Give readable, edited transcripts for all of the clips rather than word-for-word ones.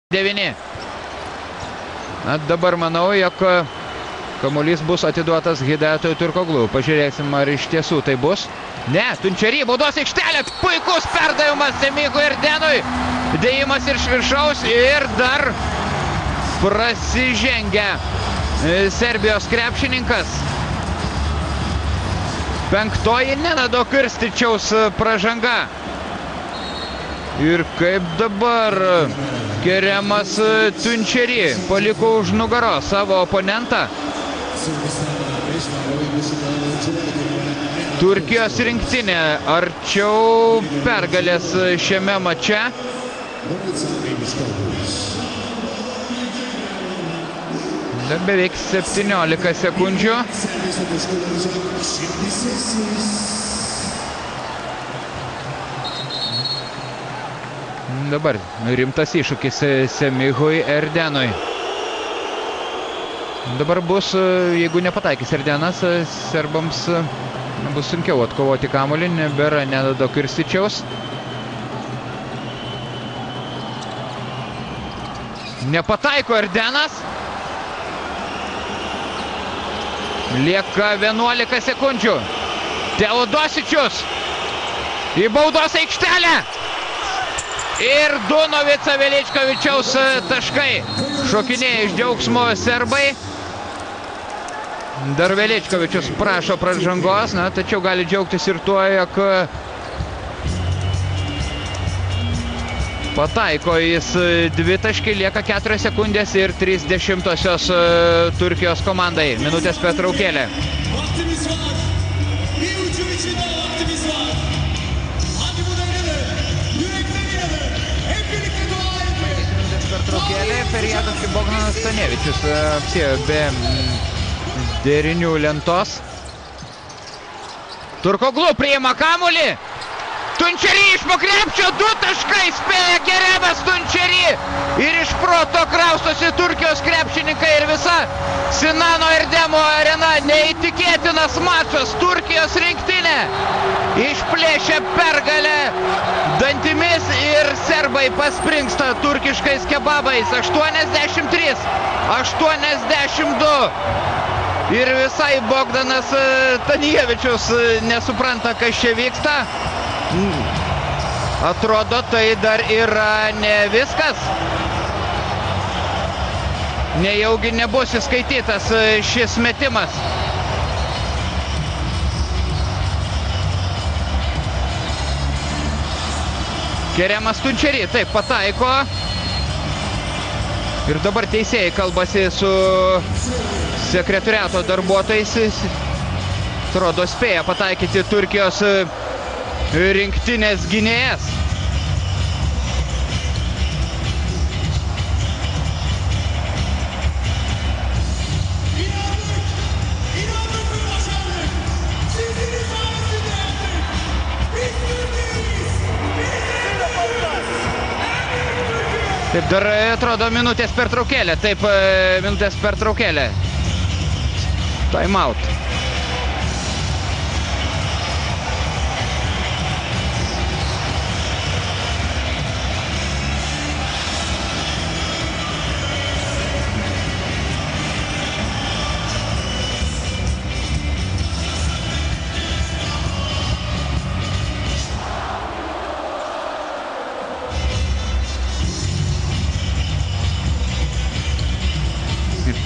9. Na, dabar manau, jog kamuolys bus atiduotas Hidayatui Turkoglu. Pažiūrėsim, ar iš tiesų tai bus. Ne, Tunčery, baudos aikštelė. Puikus perdavimas Semigui Erdenui. Dėjimas iš viršaus ir dar prasižengia Serbijos krepšininkas. Penktoji Nenado Krstičiaus pražanga. Ir kaip dabar Keremas Tunčery paliko už nugaros savo oponentą. Turkijos rinktinė arčiau pergalės šiame mače. Dar beveik 17 sekundžių. Dabar rimtas iššūkis Semigui Erdenui. Dabar bus, jeigu nepataikys Erdenas, serbams bus sunkiau atkovoti kamuolį, nebėra Nenado Krstičiaus. Nepataiko Erdenas. Lieka 11 sekundžių. Teodosičius į baudos aikštelę. Ir Dunovica Veličkovičiaus taškai. Šokinėja iš džiaugsmo serbai. Dar Veličkovičius prašo pražangos, tačiau gali džiaugtis ir tuo, jog pataiko jis dvitaškį, lieka 4 sekundės ir 30-osios Turkijos komandai. Minutės pertraukėlė. Perėjotas Bogdanas Stanevičius apsėjo be derinių lentos. Turkoglu priima kamuolį. Tunčery iš po krepšio, 2 taškai spėja Keremas Tunčery. Ir iš proto kraustosi Turkijos krepšininkai ir visa Sinano Erdemo arena. Neįtikėtinas mačas. Turkijos rinktinė išplėšia pergalę dantimis ir serbai paspringsta turkiškais kebabais. 83-82. Ir visai Bogdanas Stanevičius nesupranta, kas čia vyksta. Atrodo, tai dar yra ne viskas. Nejaugi nebus įskaitytas šis metimas. Keremas Tunčery taip pataiko. Ir dabar teisėjai kalbasi su sekretoriato darbuotojais. Atrodo, spėja pataikyti Turkijos rinktinės gynėjas. Taip, dar atrodo minutės pertraukėlė. Taip, minutės pertraukėlė. Time out.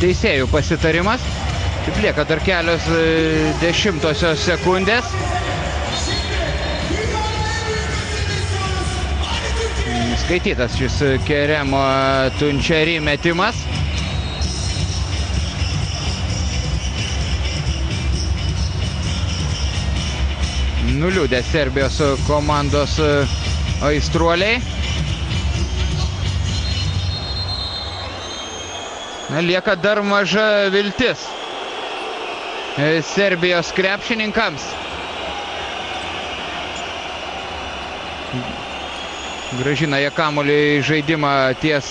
Teisėjų pasitarimas. Taip lieka dar kelios 10-osios sekundės. Skaitytas šis Keremo Tunčery metimas. Nuliūdė Serbijos komandos aistruoliai. Lieka dar maža viltis Serbijos krepšininkams. Grąžina jie kamuolį į žaidimą ties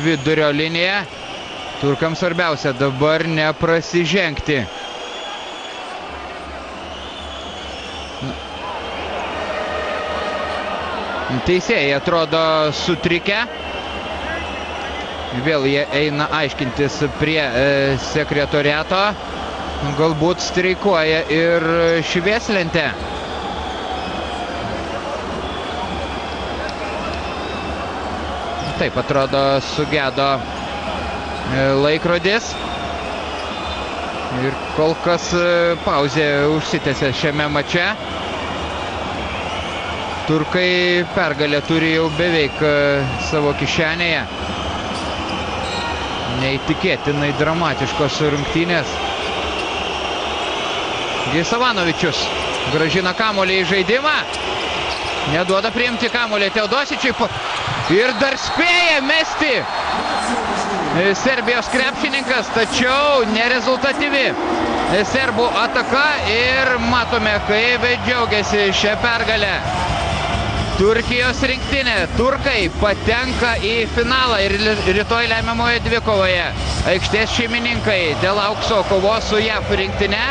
vidurio liniją. Turkams svarbiausia dabar neprasižengti. Teisėjai atrodo sutrikę. Vėl jie eina aiškintis prie sekretoriato. Galbūt streikuoja ir švieslentė. Taip atrodo sugedo laikrodis. Ir kol kas pauzė užsitęsė šiame mače. Turkai pergalę turi jau beveik savo kišenėje. Neįtikėtinai dramatiškos rungtynės. Gisavanovičius grąžina kamuolį į žaidimą. Neduoda priimti kamuolį Teodosičiui. Ir dar spėja mesti Serbijos krepšininkas, tačiau nerezultatyvi serbų ataka. Ir matome, kaip džiaugiasi šią pergalę Turkijos rinktinė. Turkai patenka į finalą ir rytoj lemiamoje dvikovoje aikštės šeimininkai dėl aukso kovos su JAF rinktine.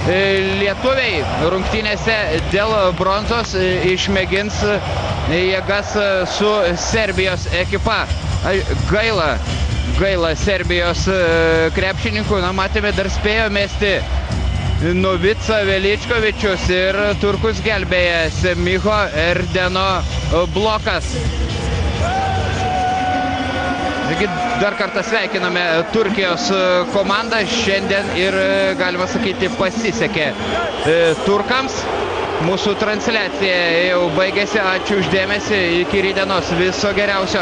Lietuviai rungtynėse dėl bronzos išmėgins jėgas su Serbijos ekipa. Gaila Serbijos krepšininkų. Na, matėme, dar spėjo mesti Novica Veličkovičius ir turkus gelbėja Semiho Erdeno blokas. Taigi dar kartą sveikiname Turkijos komandą. Šiandien ir, galima sakyti, pasisekė turkams. Mūsų transliacija jau baigėsi. Ačiū už dėmesį. Iki rytdienos. Viso geriausio.